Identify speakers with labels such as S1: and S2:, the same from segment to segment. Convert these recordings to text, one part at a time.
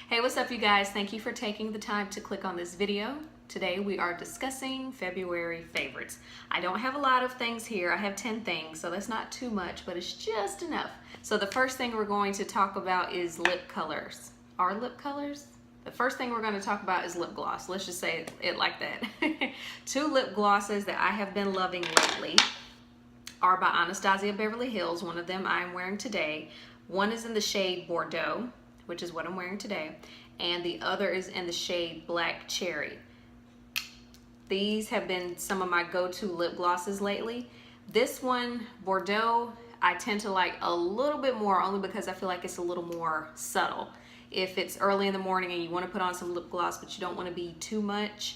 S1: Hey, what's up you guys? Thank you for taking the time to click on this video. Today we are discussing February favorites. I don't have a lot of things here. I have 10 things, so that's not too much, but it's just enough. So the first thing we're going to talk about is lip colors. Are lip colors? The first thing we're going to talk about is lip gloss. Let's just say it like that. Two lip glosses that I have been loving lately are by Anastasia Beverly Hills. One of them I'm wearing today. One is in the shade Bordeaux, which is what I'm wearing today, and the other is in the shade Black Cherry. These have been some of my go-to lip glosses lately. This one, Bordeaux, I tend to like a little bit more only because I feel like it's a little more subtle. If it's early in the morning and you want to put on some lip gloss but you don't want to be too much,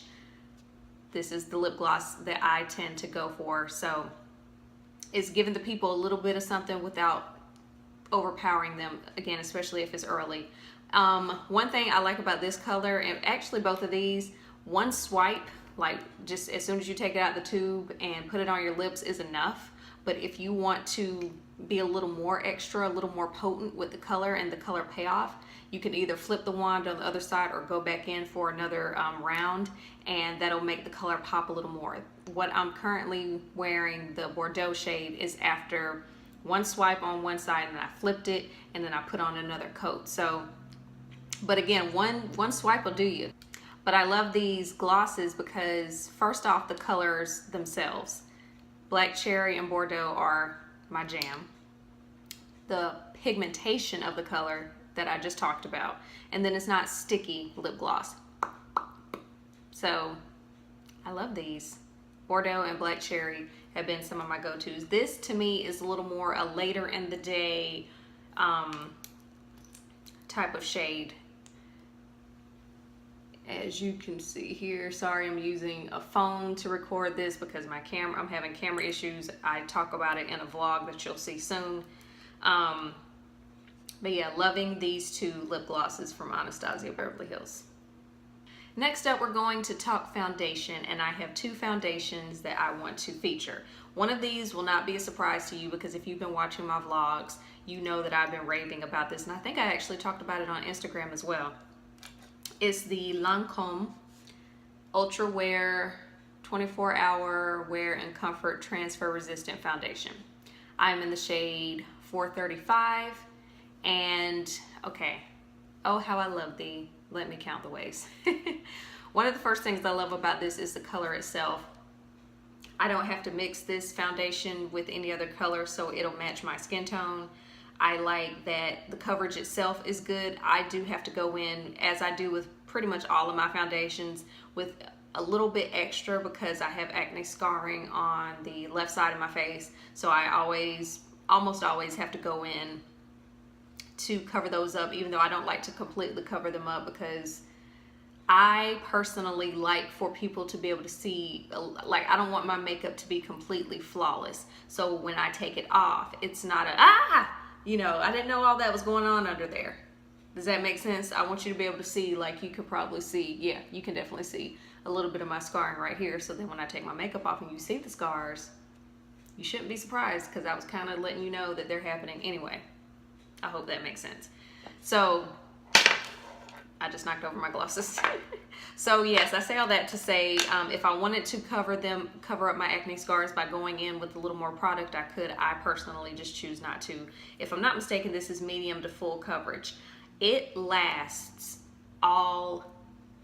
S1: this is the lip gloss that I tend to go for. So it's giving the people a little bit of something without overpowering them, again, especially if it's early. One thing I like about this color, and actually both of these, one swipe, like just as soon as you take it out of the tube and put it on your lips, is enough. But if you want to be a little more extra, a little more potent with the color and the color payoff, you can either flip the wand on the other side or go back in for another round, and that'll make the color pop a little more. What I'm currently wearing, the Bordeaux shade, is after one swipe on one side and I flipped it and then I put on another coat. So, but again, one swipe will do you. But I love these glosses because first off, the colors themselves, Black Cherry and Bordeaux, are my jam. The pigmentation of the color that I just talked about, and then it's not sticky lip gloss. So I love these. Bordeaux and Black Cherry have been some of my go-tos. This to me is a little more a later in the day type of shade. As you can see here, sorry, I'm using a phone to record this because I'm having camera issues. I talk about it in a vlog that you'll see soon. But yeah, loving these two lip glosses from Anastasia Beverly Hills. Next up, we're going to talk foundation, and I have two foundations that I want to feature. One of these will not be a surprise to you because if you've been watching my vlogs, you know that I've been raving about this, and I think I actually talked about it on Instagram as well. It's the Lancome Ultra Wear 24-hour wear and comfort transfer resistant foundation. I'm in the shade 435, and okay, oh how I love thee. Let me count the ways. One of the first things I love about this is the color itself. I don't have to mix this foundation with any other color, so it'll match my skin tone. I like that the coverage itself is good. I do have to go in, as I do with pretty much all of my foundations, with a little bit extra because I have acne scarring on the left side of my face. So I almost always have to go in to cover those up, even though I don't like to completely cover them up because I personally like for people to be able to see, like I don't want my makeup to be completely flawless. So when I take it off, it's not you know, I didn't know all that was going on under there. Does that make sense? I want you to be able to see, like you could probably see, yeah, you can definitely see a little bit of my scarring right here. So then when I take my makeup off and you see the scars, you shouldn't be surprised because I was kind of letting you know that they're happening anyway. I hope that makes sense. So I just knocked over my glosses. So yes, I say all that to say, if I wanted to cover up my acne scars by going in with a little more product, I could. I personally just choose not to. If I'm not mistaken, this is medium to full coverage. It lasts all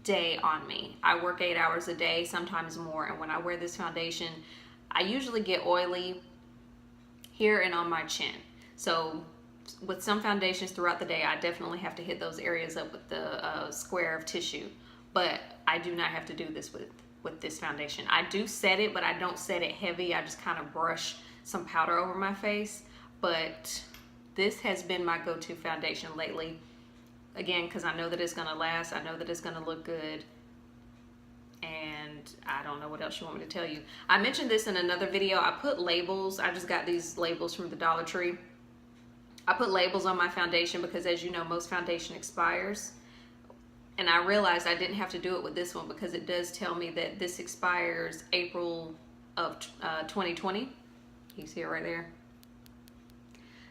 S1: day on me. I work 8 hours a day, sometimes more, and when I wear this foundation, I usually get oily here and on my chin. So with some foundations throughout the day, I definitely have to hit those areas up with the square of tissue, but I do not have to do this with this foundation. I do set it, but I don't set it heavy. I just kind of brush some powder over my face, but this has been my go-to foundation lately. Again, because I know that it's gonna last, I know that it's gonna look good, and I don't know what else you want me to tell you. I mentioned this in another video. I put labels. I just got these labels from the Dollar Tree. I put labels on my foundation because, as you know, most foundation expires. And I realized I didn't have to do it with this one because it does tell me that this expires April of 2020. You see it right there.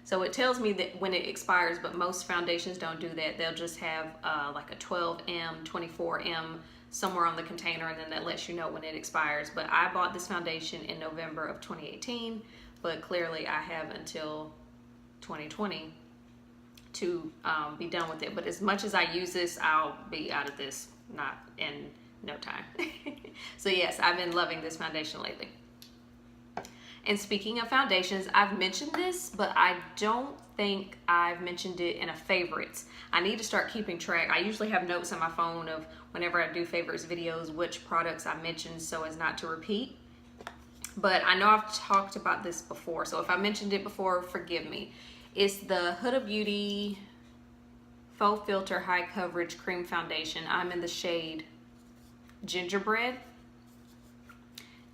S1: So it tells me that when it expires, but most foundations don't do that. They'll just have like a 12M, 24M somewhere on the container, and then that lets you know when it expires. But I bought this foundation in November of 2018, but clearly I have until 2020 to be done with it. But as much as I use this, I'll be out of this not in no time. So yes, I've been loving this foundation lately. And speaking of foundations, I've mentioned this, but I don't think I've mentioned it in a favorites. I need to start keeping track. I usually have notes on my phone of whenever I do favorites videos, which products I mentioned so as not to repeat. But I know I've talked about this before, so if I mentioned it before, forgive me. It's the Huda Beauty Faux Filter High Coverage Cream Foundation. I'm in the shade Gingerbread.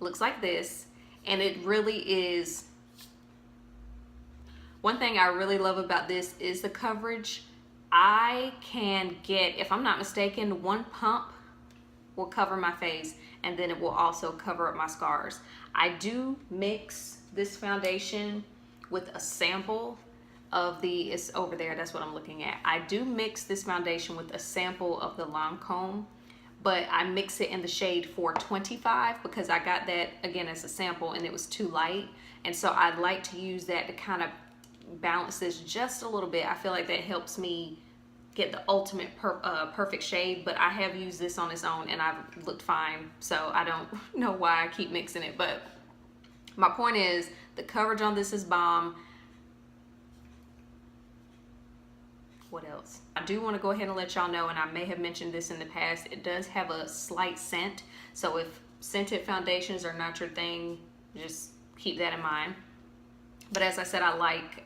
S1: Looks like this. And it really is, one thing I really love about this is the coverage. I can get, if I'm not mistaken, one pump will cover my face, and then it will also cover up my scars. I do mix this foundation with a sample of the, it's over there, that's what I'm looking at. I do mix this foundation with a sample of the Lancome, but I mix it in the shade 425 because I got that again as a sample and it was too light. And so I'd like to use that to kind of balance this just a little bit. I feel like that helps me get the ultimate perfect shade, but I have used this on its own and I've looked fine. So I don't know why I keep mixing it, but my point is the coverage on this is bomb. What else? I do want to go ahead and let y'all know, and I may have mentioned this in the past, it does have a slight scent. So if scented foundations are not your thing, just keep that in mind. But as I said, I like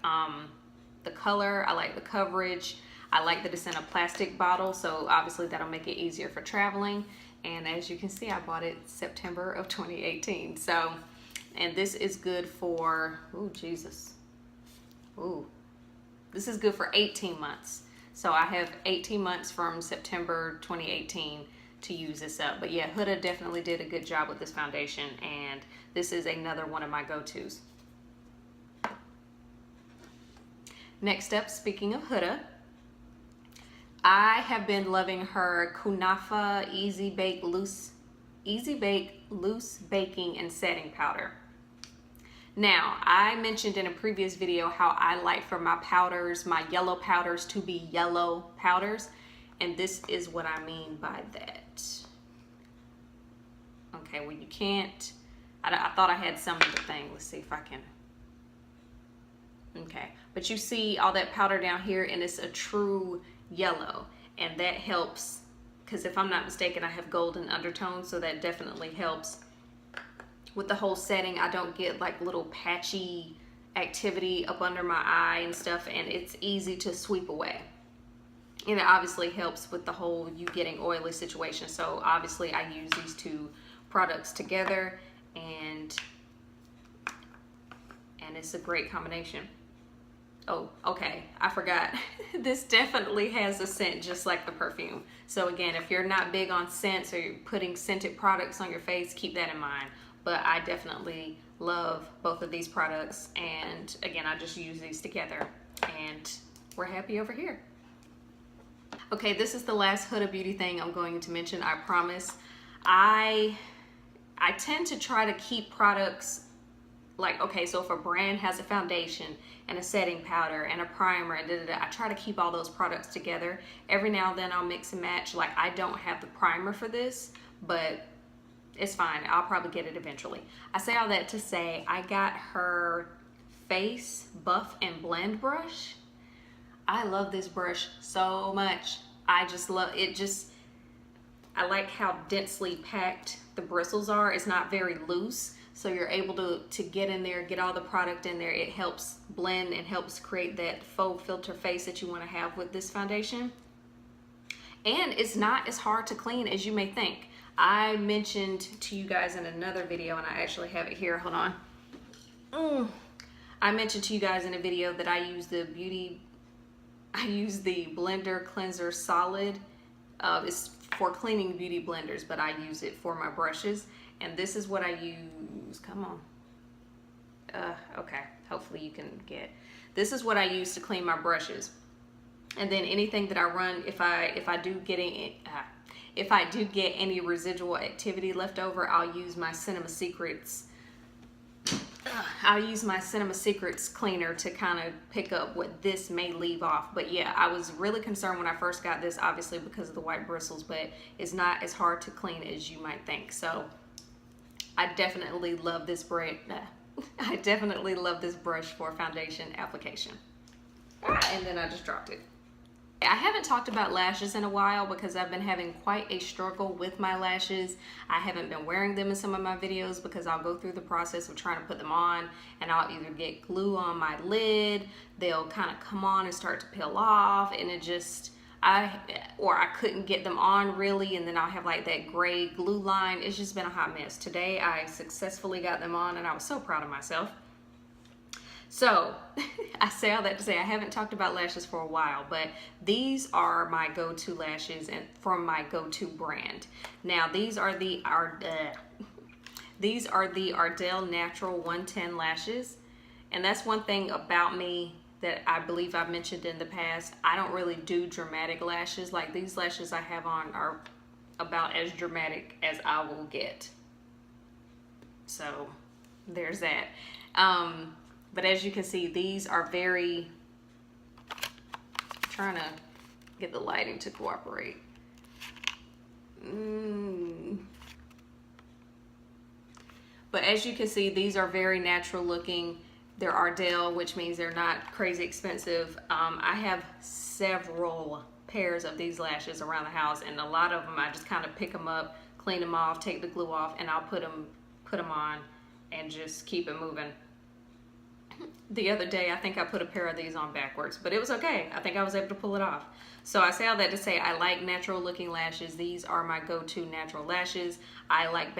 S1: the color, I like the coverage, I like that it's in a plastic bottle, so obviously that'll make it easier for traveling. And as you can see, I bought it September of 2018. So, and this is good for, oh Jesus, ooh. This is good for 18 months. So I have 18 months from September 2018 to use this up. But yeah, Huda definitely did a good job with this foundation, and this is another one of my go-tos. Next up, speaking of Huda, I have been loving her Kunafa Easy Bake Loose Baking and Setting Powder. Now, I mentioned in a previous video how I like for my powders, my yellow powders, to be yellow powders. And this is what I mean by that. Okay, well you can't, I thought I had some of the thing. Let's see if I can. Okay, but you see all that powder down here and it's a true yellow. And that helps, because if I'm not mistaken, I have golden undertones, so that definitely helps. With the whole setting, I don't get like little patchy activity up under my eye and stuff, and it's easy to sweep away. And it obviously helps with the whole you getting oily situation. So obviously I use these two products together, and it's a great combination. Oh, okay, I forgot. This definitely has a scent just like the perfume. So again, if you're not big on scents or you're putting scented products on your face, keep that in mind. But I definitely love both of these products, and again, I just use these together and we're happy over here. Okay, this is the last Huda Beauty thing I'm going to mention, I promise. I tend to try to keep products like, okay, so if a brand has a foundation and a setting powder and a primer and I try to keep all those products together. Every now and then I'll mix and match. Like, I don't have the primer for this, but it's fine. I'll probably get it eventually. I say all that to say I got her face buff and blend brush. I love this brush so much. I just love it. I like how densely packed the bristles are. It's not very loose, so you're able to get in there, get all the product in there. It helps blend and helps create that faux filter face that you want to have with this foundation. And it's not as hard to clean as you may think. I mentioned to you guys in another video, and I actually have it here, hold on. I mentioned to you guys in a video that I use the Blender Cleanser Solid. It's for cleaning beauty blenders, but I use it for my brushes. And this is what I use, come on. Okay, hopefully you can get. This is what I use to clean my brushes. And then anything that I run, if I do get any residual activity left over, I'll use my Cinema Secrets. I'll use my Cinema Secrets cleaner to kind of pick up what this may leave off. But yeah, I was really concerned when I first got this, obviously because of the white bristles, but it's not as hard to clean as you might think. So I definitely love this brush. I definitely love this brush for foundation application. And then I just dropped it. I haven't talked about lashes in a while because I've been having quite a struggle with my lashes. I haven't been wearing them in some of my videos because I'll go through the process of trying to put them on, and I'll either get glue on my lid, they'll kind of come on and start to peel off, and it just, or I couldn't get them on really, and then I'll have like that gray glue line. It's just been a hot mess. Today I successfully got them on and I was so proud of myself. So I say all that to say I haven't talked about lashes for a while, but these are my go-to lashes and from my go-to brand. Now these are the Ardell Natural 110 lashes, and that's one thing about me that I believe I've mentioned in the past. I don't really do dramatic lashes. Like these lashes I have on are about as dramatic as I will get. So there's that. But as you can see, these are very, trying to get the lighting to cooperate. But as you can see, these are very natural looking. They're Ardell, which means they're not crazy expensive. I have several pairs of these lashes around the house, and a lot of them I just kind of pick them up, clean them off, take the glue off, and I'll put them on and just keep it moving. The other day, I think I put a pair of these on backwards, but it was okay. I think I was able to pull it off. So I say all that to say I like natural looking lashes. These are my go-to natural lashes. I like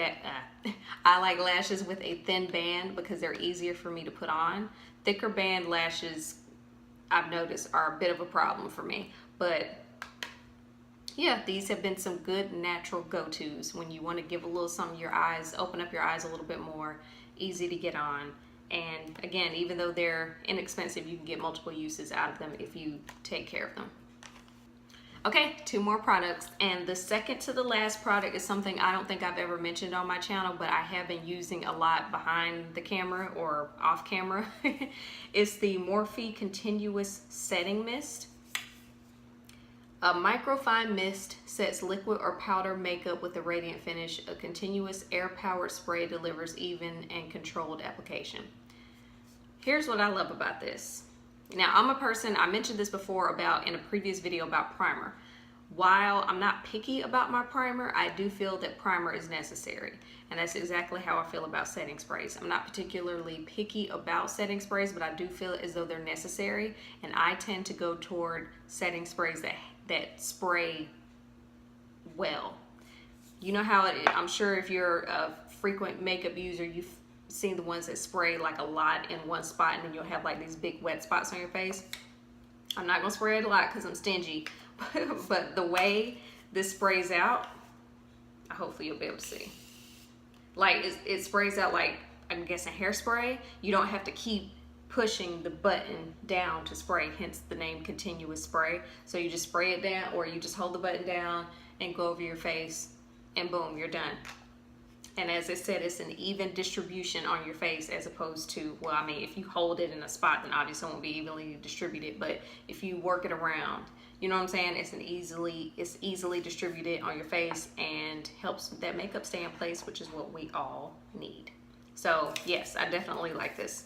S1: lashes with a thin band because they're easier for me to put on. Thicker band lashes, I've noticed, are a bit of a problem for me. But yeah, these have been some good natural go-tos when you want to give a little something to your eyes, open up your eyes a little bit more, easy to get on. And again, even though they're inexpensive, you can get multiple uses out of them if you take care of them. Okay, 2 more products, and the second to the last product is something I don't think I've ever mentioned on my channel, but I have been using a lot behind the camera or off camera. It's the Morphe Continuous Setting Mist. A microfine mist sets liquid or powder makeup with a radiant finish. A continuous air-powered spray delivers even and controlled application. Here's what I love about this. Now, I'm a person, I mentioned this before in a previous video about primer. While I'm not picky about my primer, I do feel that primer is necessary. And that's exactly how I feel about setting sprays. I'm not particularly picky about setting sprays, but I do feel as though they're necessary. And I tend to go toward setting sprays that spray well. You know how I'm sure if you're a frequent makeup user, you've seen the ones that spray like a lot in one spot, and then you'll have like these big wet spots on your face. I'm not gonna spray it a lot because I'm stingy, but the way this sprays out, hopefully you'll be able to see. Like it sprays out like, I'm guessing, hairspray. You don't have to keep pushing the button down to spray, hence the name Continuous Spray. So you just spray it down, or you just hold the button down and go over your face, and boom, you're done. And as I said, it's an even distribution on your face as opposed to, well, I mean, if you hold it in a spot, then obviously it won't be evenly distributed. But if you work it around, you know what I'm saying? It's easily distributed on your face and helps that makeup stay in place, which is what we all need. So yes, I definitely like this.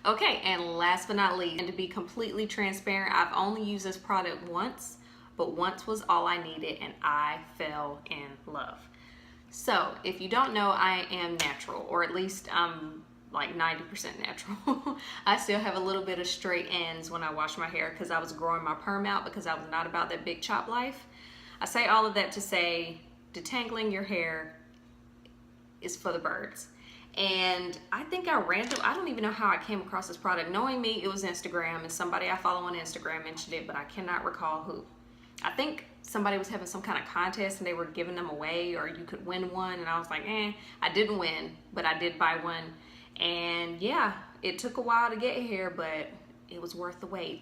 S1: Okay, and last but not least, and to be completely transparent, I've only used this product once, but once was all I needed, and I fell in love. So if you don't know, I am natural, or at least I'm like 90% natural. I still have a little bit of straight ends when I wash my hair because I was growing my perm out because I was not about that big chop life. I say all of that to say detangling your hair is for the birds. And I think I don't even know how I came across this product. Knowing me, it was Instagram, and somebody I follow on Instagram mentioned it, but I cannot recall who. I think somebody was having some kind of contest and they were giving them away, or you could win one, and I was like, I didn't win, but I did buy one. And yeah, It took a while to get here, but it was worth the wait.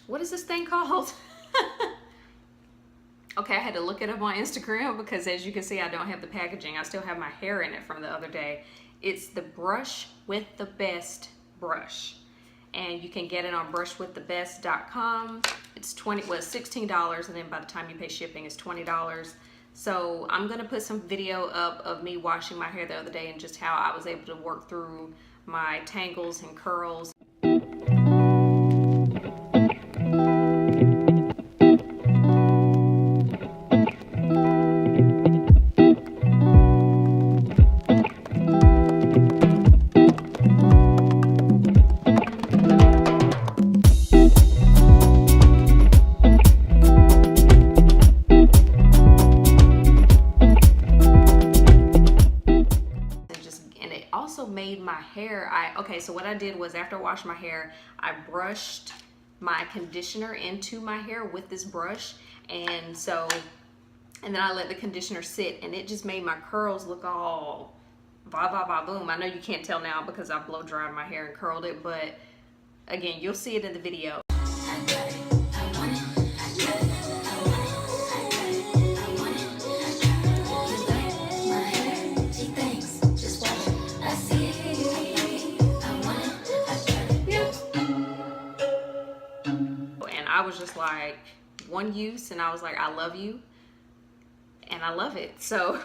S1: What is this thing called? Okay, I had to look it up on Instagram because as you can see, I don't have the packaging. I still have my hair in it from the other day. It's the Brush with the Best brush. And you can get it on brushwiththebest.com. It's $16, and then by the time you pay shipping, it's $20. So I'm gonna put some video up of me washing my hair the other day and just how I was able to work through my tangles and curls. Made my hair, okay, so what I did was after I washed my hair, I brushed my conditioner into my hair with this brush, and then I let the conditioner sit, and it just made my curls look all boom. I know you can't tell now because I blow dried my hair and curled it, but again, you'll see it in the video. I was just like, one use, and I was like, I love you, and I love it. So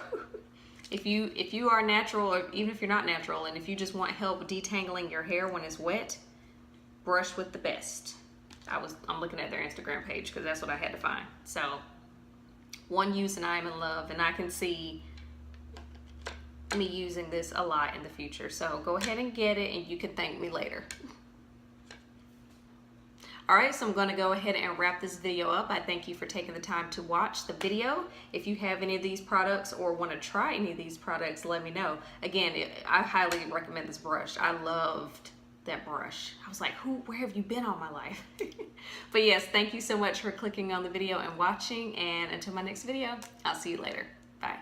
S1: if you are natural, or even if you're not natural, and if you just want help detangling your hair when it's wet, Brush with the Best. I'm looking at their Instagram page because that's what I had to find. So one use and I am in love, and I can see me using this a lot in the future. So go ahead and get it, and you can thank me later. Alright, so I'm going to go ahead and wrap this video up. I thank you for taking the time to watch the video. If you have any of these products or want to try any of these products, let me know. Again, I highly recommend this brush. I loved that brush. I was like, where have you been all my life? But yes, thank you so much for clicking on the video and watching, and until my next video, I'll see you later. Bye.